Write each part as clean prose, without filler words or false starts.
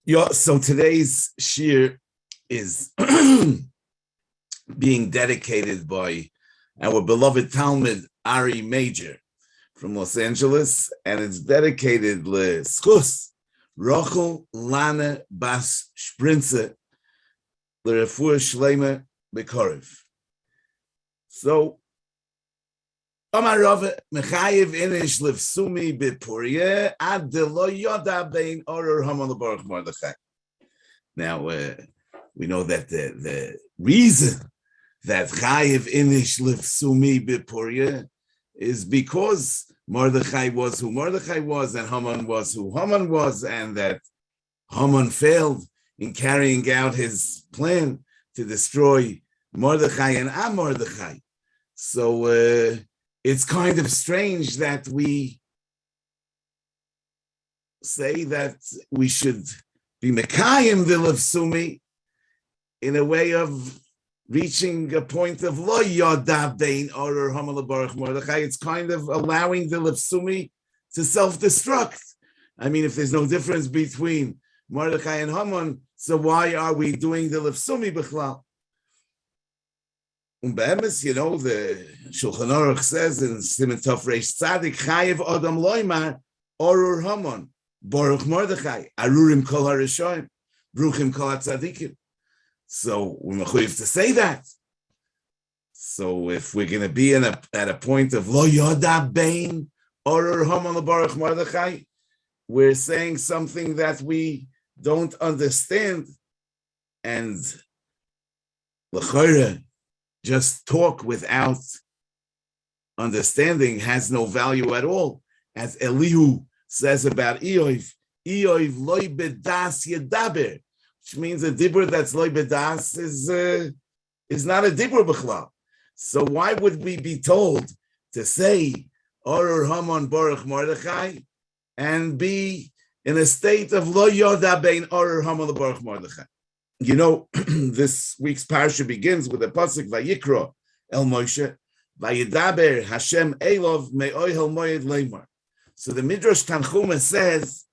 Yeah, so today's shir is being dedicated by our beloved Talmud Ari Major from Los Angeles, and it's dedicated le Schus Rochel Lana Bas Sprinze le Refuah Shlema Bekorev. So Amar Rav Mechayev Inish Livsumi B'Purim Ad Lo Yoda Bein Oror Haman Baruch Mordechai. Now we know that the reason that Chayev Inish Livsumi B'Purim is because Mordechai was who Mordechai was, and Haman was who Haman was, and that Haman failed in carrying out his plan to destroy Mordechai and Am Mordechai. So it's kind of strange that we say that we should be Mekayim the Livsumi in a way of reaching a point of Lo Yoda Bein Oror Haman Baruch Mordechai. It's kind of allowing the Livsumi to self-destruct. I mean, if there's no difference between Mordechai and Haman, so why are we doing the Livsumi B'chlal? You know, the Shulchan Aruch says in Siman Tov Reish Tzadik, Chayev Adam Loimar Oror Haman Baruch Mordechai Arurim Kol HaRishoim Bruchim Kol HaTzadikim. So we're mechuyev to say that. So if we're going to be at a point of Lo Yoda Bein Oror Haman Baruch Mordechai, we're saying something that we don't understand, and l'chorah, just talk without understanding has no value at all. As Elihu says about Eoiv loy bedas yedaber, which means a dibur that's loy bedas is not a dibur b'chlal. So why would we be told to say Oror Haman Baruch Mordechai and be in a state of lo yoda bein Oror Haman Baruch Mordechai? You know, this week's parsha begins with a pasuk Vayikrah El Moshe Vayidaber Hashem Elov Me'ohel Moed Leimar. So the Midrash Tanchuma says,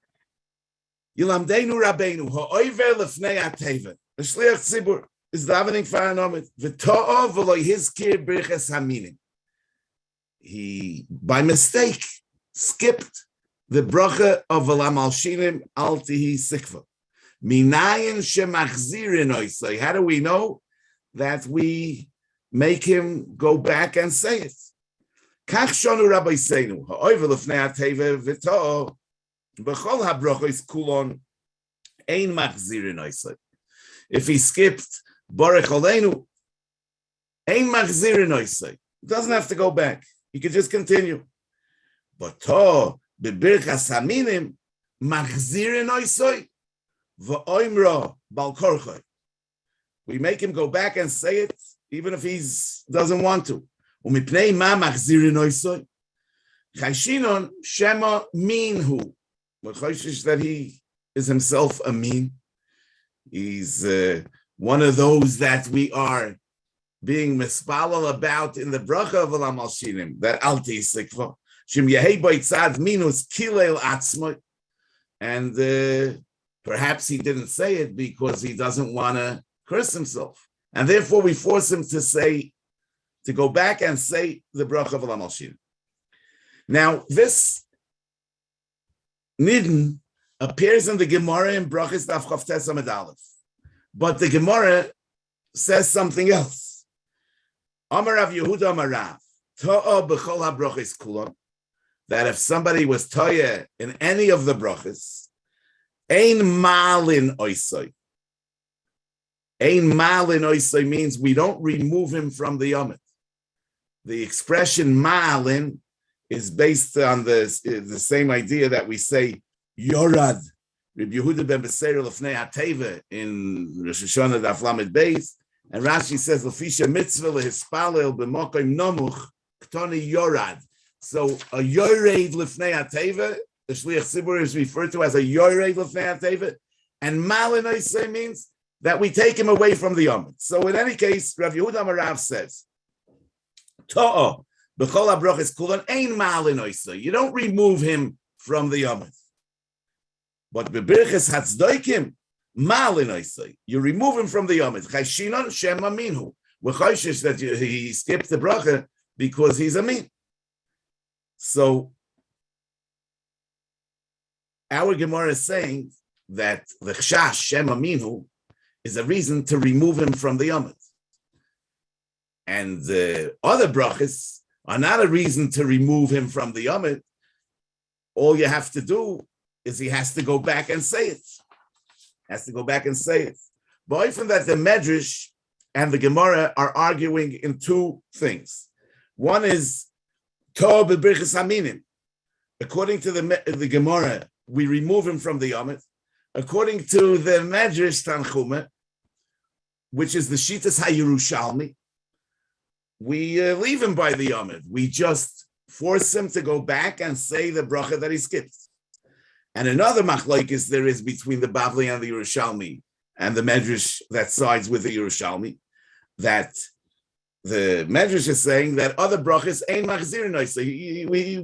Yilamdeinu Rabbeinu Ha'oiver Lefnei Ateva. The Shliach Tzibur is davening for an omid. V'to'ov v'lo yizkir birches haminim. He, by mistake, skipped the bracha of V'lam Alshinim Al Tihi Sikva. Minayin shemachzirin oisai. How do we know that we make him go back and say it? Kach shonu Rabbi Seinu ha'oivel lefnei ateva v'to b'chol habrachos kulon ein machzirin oisai. If he skipped Baruch Aleinu, ein machzirin oisai. He doesn't have to go back. He could just continue. But to b'birchas haminim machzirin oisai. We make him go back and say it, even if he doesn't want to. Shema minhu. That he is himself a mean. He's one of those that we are being mispalal about in the bracha of V'lam Alshinim, that alti sikva. Shem yehei b'yitzad minus kilel atzmai. And perhaps he didn't say it because he doesn't want to curse himself. And therefore we force him to go back and say the bracha of V'lam Alshinim. Now, this nidin appears in the Gemara in Brachas Daf Chav Tes Amud Aleph. But the Gemara says something else. Amar Rav Yehuda Amar Rav, To'a b'chol ha-brachos kulon, that if somebody was toya in any of the brachas, Ein malin oisai. Ein malin oisai means we don't remove him from the yomit. The expression malin is based on the same idea that we say yorad. Reb Yehuda ben Beseir lefnei hateva in Rosh Hashanah daf lamed beis, and Rashi says lefisha mitzvah lehispalel b'mokim nomuch ktoni yorad. So a yored lefnei hateva, the Shliach Tzibur is referred to as a Yorei L'fnei HaTeva, and Malin Oisei means that we take him away from the Yomit. So in any case, Rav Yehuda Amar Rav says, To'o, b'chol ha-brachos kulon ein Malin Oisei. You don't remove him from the Yomit. But b'birches hatzdoikim, You remove him from the Yomid. Chayshinon Shem Aminu. We're chayshish that he skipped the bracha because he's Amin. So our Gemara is saying that the Chash Shem Aminu is a reason to remove him from the Yomid. And the other brachas are not a reason to remove him from the Yomid. All you have to do is he has to go back and say it. But even that the Medrash and the Gemara are arguing in two things. One is Tov b'birchas haminim. According to the Gemara, we remove him from the Yomid. According to the Medrash Tanchuma, which is the Shitas HaYerushalmi, we leave him by the Yomid. We just force him to go back and say the bracha that he skipped. And another machlokes there is between the Bavli and the Yerushalmi and the Medrash that sides with the Yerushalmi, that the Medrash is saying that other brachas ain't machzir noisei. We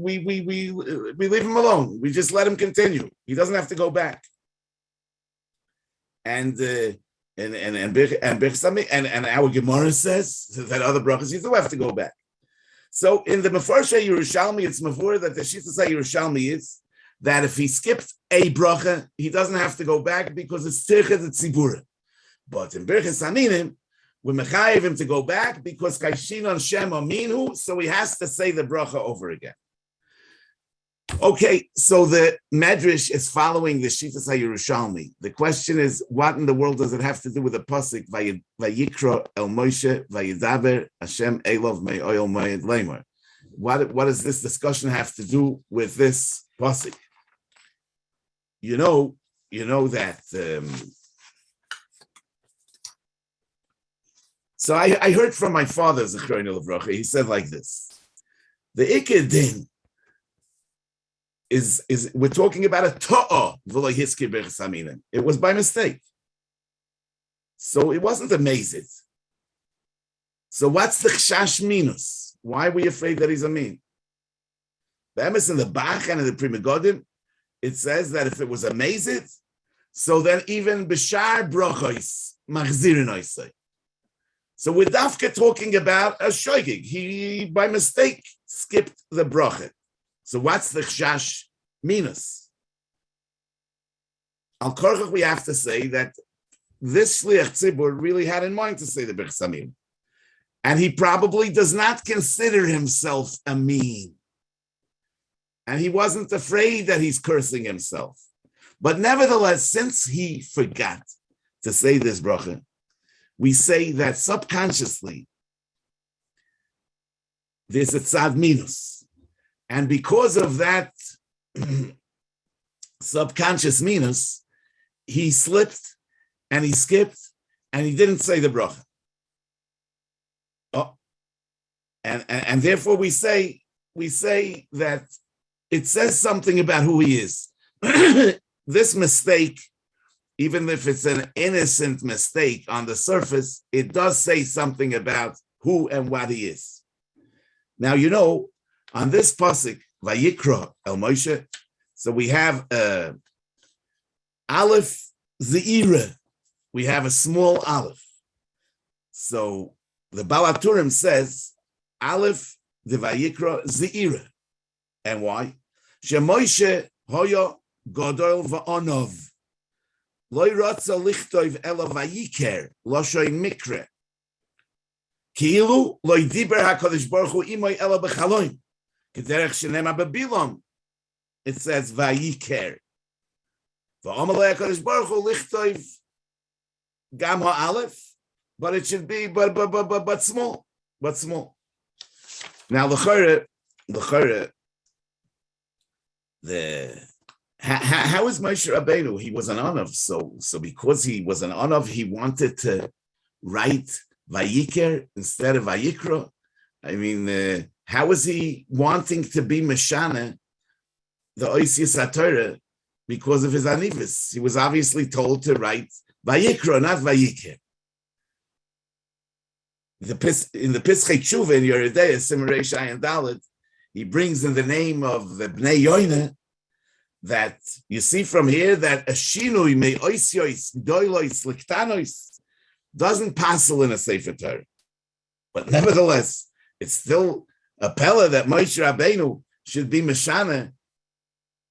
leave him alone. We just let him continue. He doesn't have to go back. And our Gemara says that other brachas you do have to go back. So in the Mefarsha Yerushalmi, it's mavur that the Shita Yerushalmi is that if he skipped a bracha, he doesn't have to go back because it's tirchet tzibura. But in Birchas Haminim, we mechayev him to go back because kaishinon shem aminu, so he has to say the bracha over again. Okay, so the Medrash is following the Shitas HaYerushalmi. The question is, what in the world does it have to do with the pasuk Vayikrah el Moshe Vayidaber Hashem Elov Me'oil Me'ed Leimor? What does this discussion have to do with this pasuk? You know that. So I heard from my father, Zechrono Levracha. He said like this: the Iked Din is we're talking about a ta'ah v'lo hiskir b'chas haminim. It was by mistake, so it wasn't amazing. So what's the chashash minus? Why were you afraid that he's a mean? The emes in the Bach and in the Pri Megadim, it says that if it was amazing, so then even b'shar brachos machzirin oisei. So we're dafka talking about a shoygig. He by mistake skipped the bracha. So what's the chash minus? Al korchach, we have to say that this shliach tzibur really had in mind to say the Birchas Hamim, and he probably does not consider himself a mean, and he wasn't afraid that he's cursing himself. But nevertheless, since he forgot to say this bracha, we say that subconsciously there's a tzad minus. And because of that subconscious minus, he slipped and he skipped and he didn't say the bracha. Oh, and therefore we say that it says something about who he is. This mistake, even if it's an innocent mistake on the surface, it does say something about who and what he is. Now, on this pasuk, Vayikrah el Moshe, so we have Aleph Zeira. We have a small Aleph. So the Balaturim says Aleph de Vayikrah Zeira. And why? Shemoshe hoyo godol va'onov. Lo yratza lichtov ela vayiker loshoy mikre. Ki'ilu lo ydiber HaKadosh Baruch Hu imoy ela b'chaloim. K'derech shenema b'bilom. It says vayiker. Va'omalei HaKadosh Baruch Hu lichtov gam ha'alef, but it should be but small, Now l'chore, how is Moshe Rabbeinu? He was an Anav, so because he was an Anav, he wanted to write Vayiker instead of Vayikra. I mean, how is he wanting to be Meshana, the Oisius HaTorah, because of his Anivus? He was obviously told to write Vayikra, not Vayiker. In the Pischei Tshuva in Yeridei, Simarei Shayin Dalet, he brings in the name of the Bnei Yoina that you see from here that a shinui me oisyois, doilois, liktanois doesn't passel in a Sefer Torah. But nevertheless, it's still a pella that Moshe Rabbeinu should be Meshana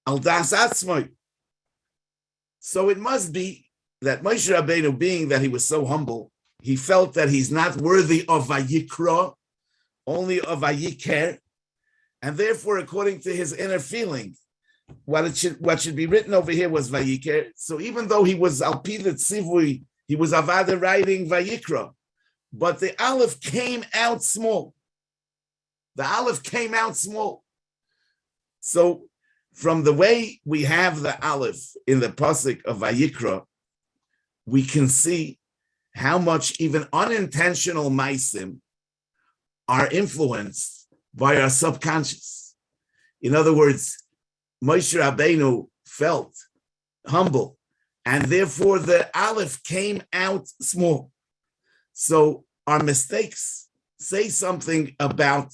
al das atzmoi. So it must be that Moshe Rabbeinu, being that he was so humble, he felt that he's not worthy of Vayikrah, only of Vayikra, and therefore, according to his inner feeling, what should be written over here was Vayikra. So even though he was Alpidat Sivui, he was Avada writing Vayikra, but the Aleph came out small. The Aleph came out small. So from the way we have the Aleph in the Pasuk of Vayikra, we can see how much even unintentional maisim are influenced by our subconscious. In other words, Moshe Rabbeinu felt humble, and therefore the Aleph came out small. So our mistakes say something about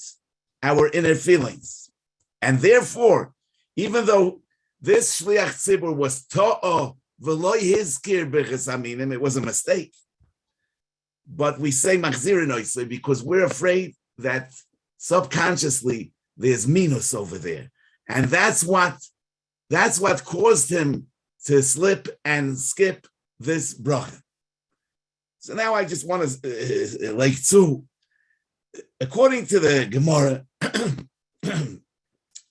our inner feelings. And therefore, even though this Shliach Tzibur was ta'ah v'lo hizkir b'ches aminim, it was a mistake. But we say machzirin oisei because we're afraid that subconsciously there's minus over there. And that's what caused him to slip and skip this bracha. So now I just want to, according to the Gemara,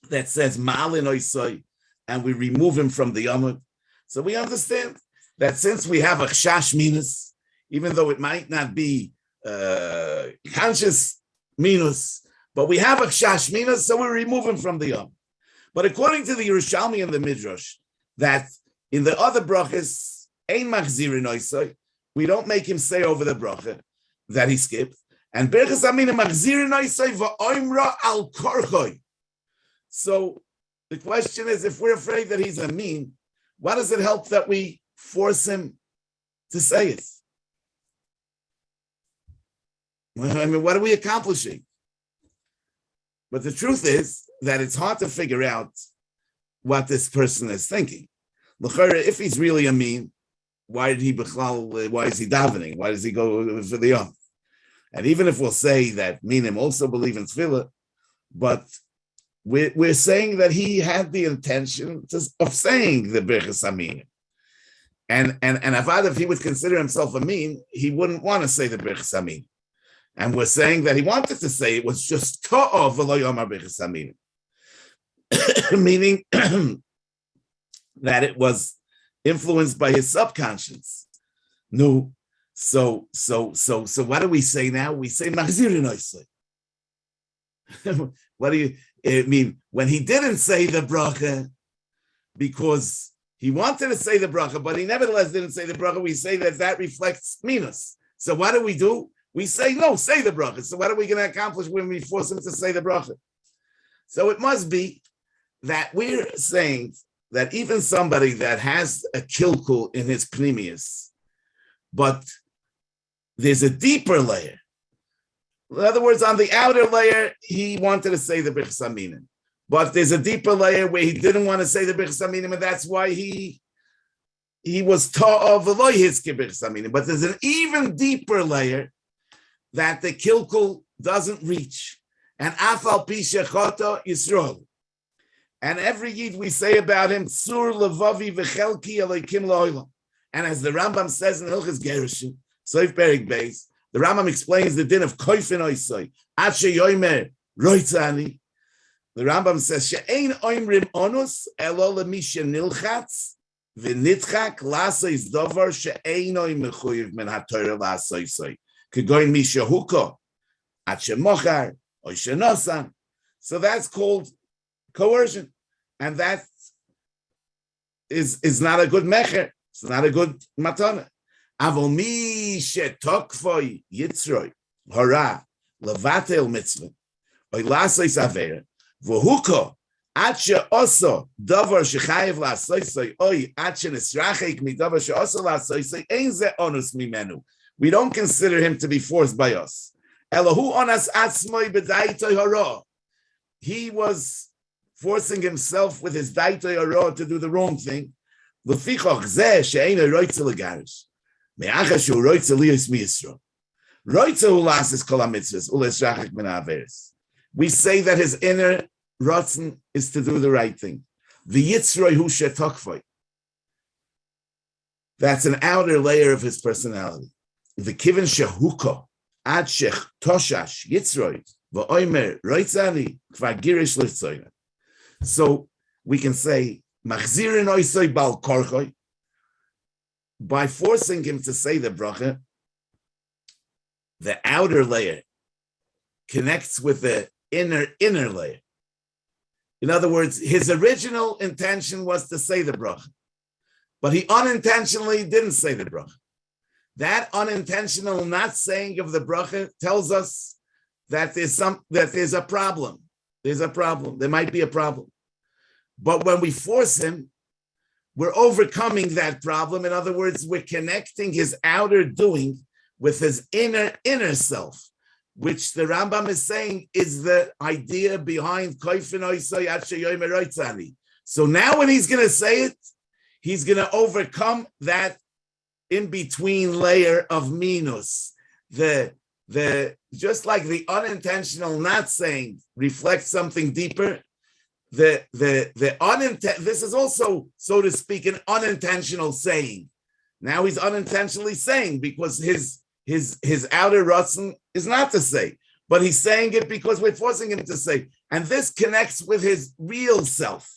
that says ma'alin oisei, and we remove him from the Yamud. So we understand that since we have a chash minus, even though it might not be conscious minus, but we have a chash minus, so we remove him from the Yamud. But according to the Yerushalmi and the Midrash, that in the other brachas, ein machzirin oisei, we don't make him say over the bracha that he skipped. And berachas aminim machzirin oisei va'oimra al korchoi. So the question is, if we're afraid that he's a mean, why does it help that we force him to say it? I mean, what are we accomplishing? But the truth is that it's hard to figure out what this person is thinking. If he's really a mean, why is he davening? Why does he go for the Yom? And even if we'll say that Minim also believe in Tefillah, but we're saying that he had the intention of saying the Birchas Amin. And Avad, if he would consider himself a mean, he wouldn't want to say the Birchas Amin. And we're saying that he wanted to say it was just Ta'ov v'lo yomar Birchas Amin. Meaning that it was influenced by his subconscious. No. So what do we say now? We say Machzirin oisei. What do you mean? When he didn't say the bracha because he wanted to say the bracha, but he nevertheless didn't say the bracha, we say that reflects minus. So what do? We say, no, say the bracha. So what are we going to accomplish when we force him to say the bracha? So it must be that we're saying that even somebody that has a kilkul in his pnimius, but there's a deeper layer. In other words, on the outer layer, he wanted to say the Birchas Aminim. But there's a deeper layer where he didn't want to say the Birchas Aminim, and that's why he was ta'ah v'lo hizkir Birchas Aminim. But there's an even deeper layer that the kilkul doesn't reach. And afal pi shechata Yisrael. And every yid we say about him, Tzur levavi v'chelki elokim la'olam. And as the Rambam says in Hilchos Gerushin, Soif Perik Beis, the Rambam explains the din of koifin oisoi. Ad sheyomer roitzani. The Rambam says, she'ein oimrim onus elo lemi shenilchatz v'nitchak lasois dovar she'ein oim mechuyev men haTorah lasoisoi. Kegoin mi shehuko ad shemochar oy shenosan. So that's called coercion, and that is not a good mecher. It's not a good matana. Avol mi shetokvoi yitzroi hora levatel mitzvah oy lasois avera v'huko ad she'oso davar shechayev lasoisoi oy ad shenisrachek midavar she'oso lasoisoi ein ze onus mimenu. We don't consider him to be forced by us. Elohu onas atzmoi b'daitoi hora. He was forcing himself with his daitoi oro to do the wrong thing. Lefichach zeh she'eino roitze legarish. Me'achas shu roitze liyos mi'yisro. Roitze ulas kol hamitzvos ules rachik min ha'averes. We say that his inner rotzen is to do the right thing. V'yitzroi hu she'tokvoi. That's an outer layer of his personality. V'kiven shehuko ad shech toshash yitzroi v'oimer roitzani kvar girish l'tzoyna. So we can say machzirin oisoi bal korchoi, by forcing him to say the bracha, the outer layer connects with the inner layer. In other words, his original intention was to say the bracha, but he unintentionally didn't say the bracha. That unintentional not saying of the bracha tells us that there's a problem. There's a problem. There might be a problem. But when we force him, we're overcoming that problem. In other words, we're connecting his outer doing with his inner self, which the Rambam is saying is the idea behind Koifin Oisoi Atshe Yomer Roitzani. So now when he's going to say it, he's going to overcome that in-between layer of minus. The just like the unintentional not saying reflects something deeper, this is also, so to speak, an unintentional saying. Now he's unintentionally saying because his outer ratzon is not to say, but he's saying it because we're forcing him to say, and this connects with his real self.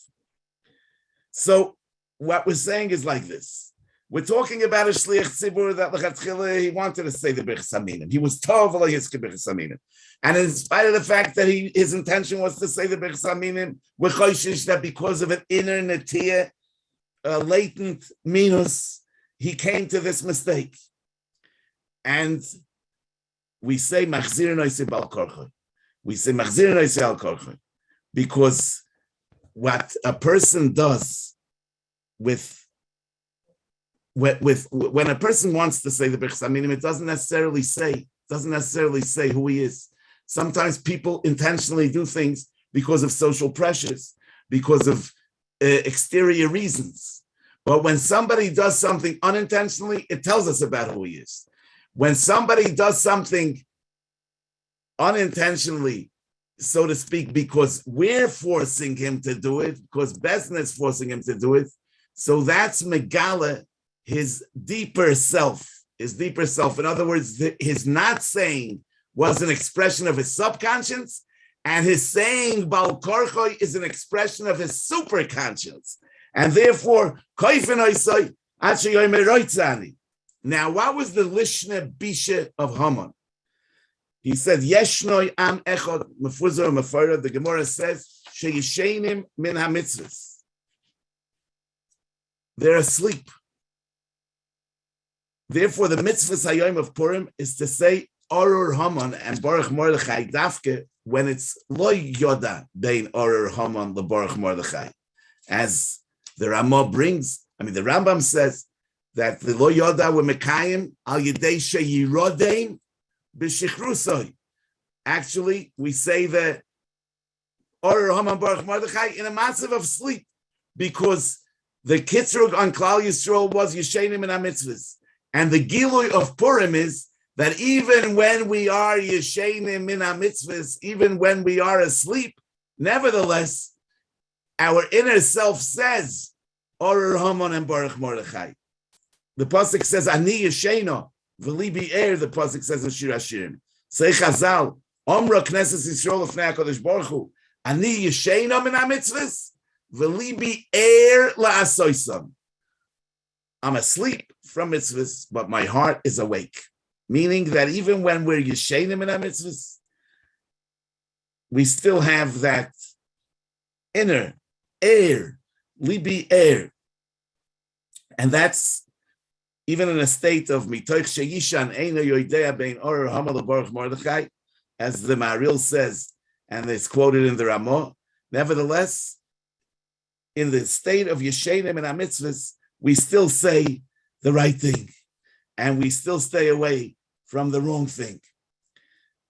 So what we're saying is like this. We're talking about a shliach tzibur that l'chatchila he wanted to say the birchas haminim. He was tov lo yizke birchas haminim, and in spite of the fact that his intention was to say the birchas haminim, we're choishish that because of an inner netiyah, latent minus, he came to this mistake. And we say machzir noise bal korchoy. We say machzir noise al korchoy because what a person does when a person wants to say the birchas haminim, it doesn't necessarily say who he is. Sometimes people intentionally do things because of social pressures, because of exterior reasons. But when somebody does something unintentionally, it tells us about who he is. When somebody does something unintentionally, so to speak, because we're forcing him to do it, because Besna is forcing him to do it, so that's Megala, his deeper self. In other words, his not saying was an expression of his subconscious, and his saying Bal Korchoi is an expression of his superconscious. And therefore, Koifin Oisoi Atshe Yomer Roitzani. Now, what was the Lishna Bisha of Haman? He said, Yeshnoi am echod mefuzor mefarad. The Gemara says, Sheyishenim min hamitzvos. They're asleep. Therefore, the mitzvahs hayom of Purim is to say Orur Haman and Baruch Mordechai Dafke when it's Lo Yoda Bein Orur Haman LeBaruch Mordechai. As the Rambam says that the Lo Yoda were Mekayim al Yedei Sheyirodein b'Shichrusoi. Actually, we say the Orur Haman Baruch Mordechai in a massive of sleep because the Kitzrug on Klal Yisrael was Yeshenim and HaMitzvahs. And the Gilui of Purim is that even when we are Yeshenim min HaMitzvahs, even when we are asleep, nevertheless, our inner self says, Orur Haman and Baruch Mordechai. The Pasuk says, Ani Yesheno, V'libi Er, the Pasuk says in Shir HaShirim. Say Chazal, Omra Knesset Yisrael Lefnei HaKadosh Baruch Hu, Ani Yesheno min HaMitzvahs, V'libi Er la'asoisam. I'm asleep from mitzvahs, but my heart is awake. Meaning that even when we're yeshenim in our mitzvahs, we still have that inner air, libi air. And that's even in a state of mitoich sheyishan eino yoidea bein orur haman lebaruch Mordechai, as the Maril says, and it's quoted in the Ramah. Nevertheless, in the state of yeshenim in our mitzvahs, we still say the right thing, and we still stay away from the wrong thing.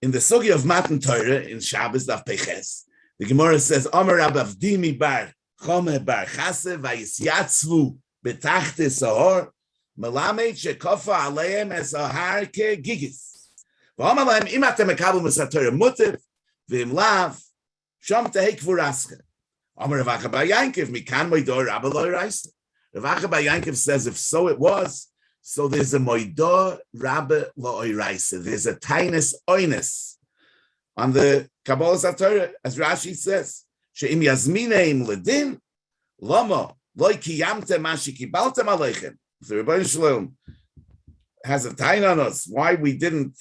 In the Sugi of Matan Torah, in Shabbos Daf Peches, The Gemara says, Amar Abavdimi bar Chome bar Chase vayisyatzvu betachte sahor melamed shekofa aleim es ahar ke gigis. V'amar lahem im atem mekabel misatorah muter v'im lav sham tehei kvuraska. Amar Vayikrah bar Yankov mikan moidor Rabba lo raisa. Vayikrah bar Yankov says, if so it was, so there's a moidor Rabba lo raisa. There's a tainus oinus on the Kabbalah Torah, as Rashi says, she'im yazmineim ledin, lama loy kiyamte ma shekibaltem aleichem. If the Rebbeinu Shalom has a tain on us, why we didn't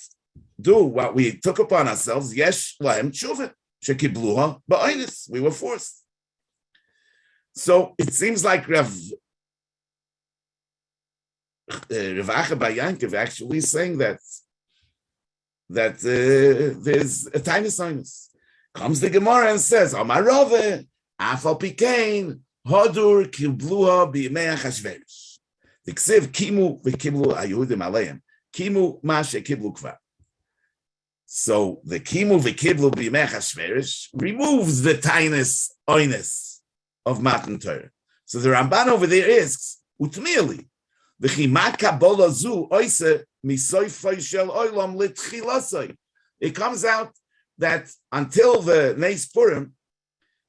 do what we took upon ourselves, yesh lahem tshuva, shekibluha ba'onis, we were forced. So it seems like Vayikrah bar Yankov actually saying that there's a tiny sinus. Comes the Gemara and says, Amar Rove, Afal Pikain, Hodur Kibluha B'Yimei Achashverosh. The Ksiv Kimu v'Kiblu Ayudim Aleim. Kimu Mashe Kiblu Kvar. So the Kimu v'Kiblu B'Yimei Achashverosh removes the tinus oinus of Matan Torah. So the Ramban over there is Utmili. The Chimaka Bola Zu Oise. It comes out that until the Neis Purim,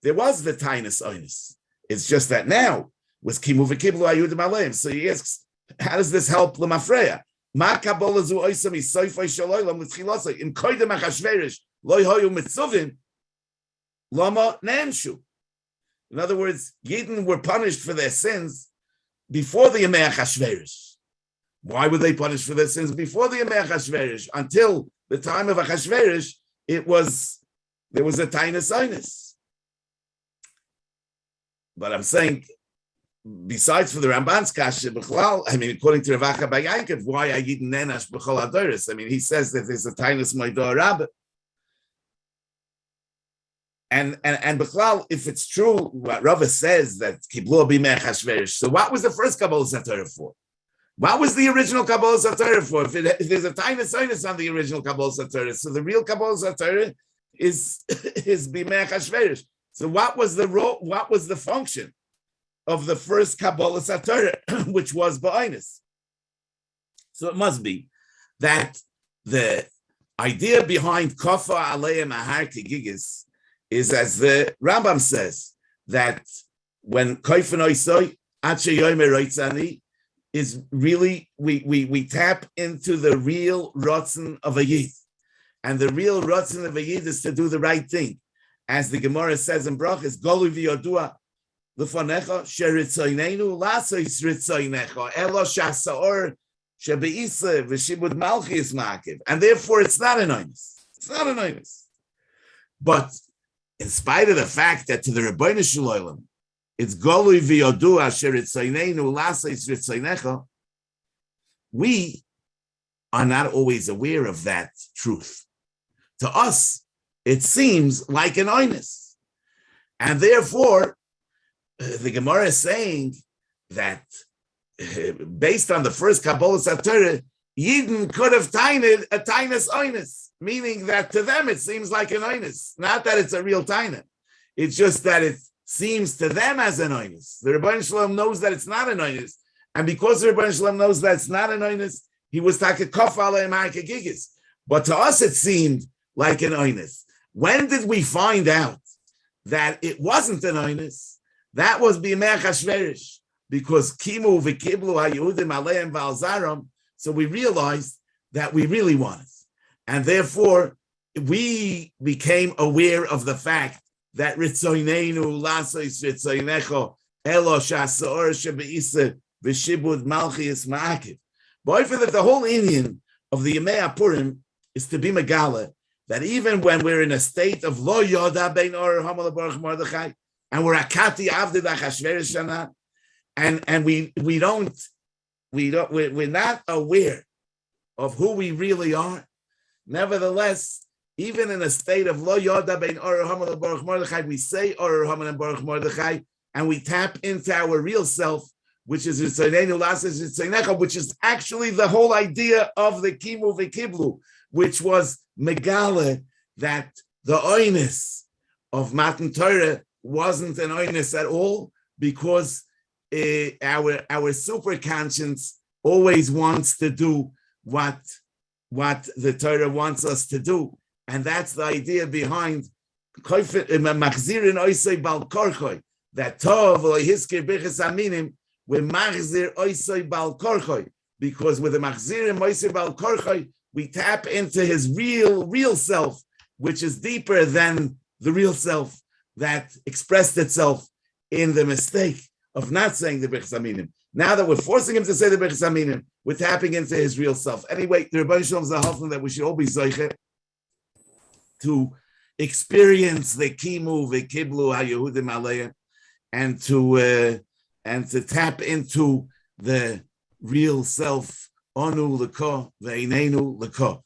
there was the Tainus Oinus. It's just that now, with Kimu v'Kiblu Ayudim Aleim. So he asks, how does this help L'Mafreya? Ma Kabbalah Zu Oisa Misoifai Shel Olam L'Tchilasai. In Koydem HaChashverosh Lo Hoyu Mitzuvin Lama Ne'emshu. In other words, Yidden were punished for their sins before the Yemei HaChashverosh. Why were they punished for their sins before the Yemei Achashverosh? Until the time of Achashverosh, there was a tainus oinus. But I'm saying, besides for the Ramban's kasha, according to Vayikrah bar Yankov, why I didn't nenash b'chol hadoros? He says that there's a tainus moidor rabba. And b'chlal, if it's true, what Rava says that kiblu b'Yimei Achashverosh. So what was the first Kabbalah Torah for? What was the original Kabbalah Torah for? If there's a tiny sinus on the original Kabbalah Torah, so the real Kabbalah Torah is B'Yimei Achashverosh. So what was the function of the first Kabbalah Torah, which was Ba'inus? So it must be that the idea behind Kofa Aleim Ahar Kegigis is, as the Rambam says, that when Koifen Oisoi Ache Yomer Roitzani is really, we tap into the real Ratzon of a Yid. And the real Ratzon of a Yid is to do the right thing. As the Gemara says in Brachas, Golu v'yodua l'fanecha sheritzoynenu lasois ritzoynecha elo shasaor shebeisa v'shibud malchis ma'akiv. And therefore it's not an oinus. It's not an oinus. But in spite of the fact that to the Rebbeinu Shalom, it's Golui v'yodua sheritzoynenu lasois ritzoynecha, we are not always aware of that truth. To us, it seems like an oinus. And therefore, the Gemara is saying that based on the first Kabbalah Torah, Yidden could have tained a tainus oinus, meaning that to them it seems like an oinus. Not that it's a real taina. It's just that it seems to them as an oinus. The Rebbeinu Shalom knows that it's not an oinus. And because the Rebbeinu Shalom knows that it's not an oinus, he was taka kafala and ma'aka gigis. But to us it seemed like an oinus. When did we find out that it wasn't an oinus? That was b'yimei Achashverosh, because kimu v'kiblu ha'yehudim aleim v'alzaram. So we realized that we really wanted, and therefore we became aware of the fact that ritzoynenu lasois ritzoynecho elo shasaor shebeisa v'shibud malchis ma'akiv. Boy, for that the whole Indian of the Yemei Purim is to be megala, that even when we're in a state of lo yoda bein or hamal baruch Mordechai, and we're akati avdei Achashverosh shana, and we're not aware of who we really are. Nevertheless, even in a state of lo yoda bein or hamal baruch Mordechai, we say or hamal baruch Mordechai, and we tap into our real self, which is which is actually the whole idea of the kimu v'kiblu, which was megale, that the oinus of Matan Torah wasn't an oinus at all, because our super conscience always wants to do what the Torah wants us to do, and that's the idea behind machzirin oisei bal korchoi, that tov lo hiskir bichas aminim, we machzir oisei bal korchoi, because with the machzirin oisei bal korchoi we tap into his real self, which is deeper than the real self that expressed itself in the mistake of not saying the bichas aminim. Now that we're forcing him to say the bichas aminim, we're tapping into his real self. Anyway, the Rebbeinu Shalom is a hafna that we should all be zeicher to experience the kimu, the kiblu, ha-Yehudim aleim, and to tap into the real self, onu l'ko, ve'inenu l'ko.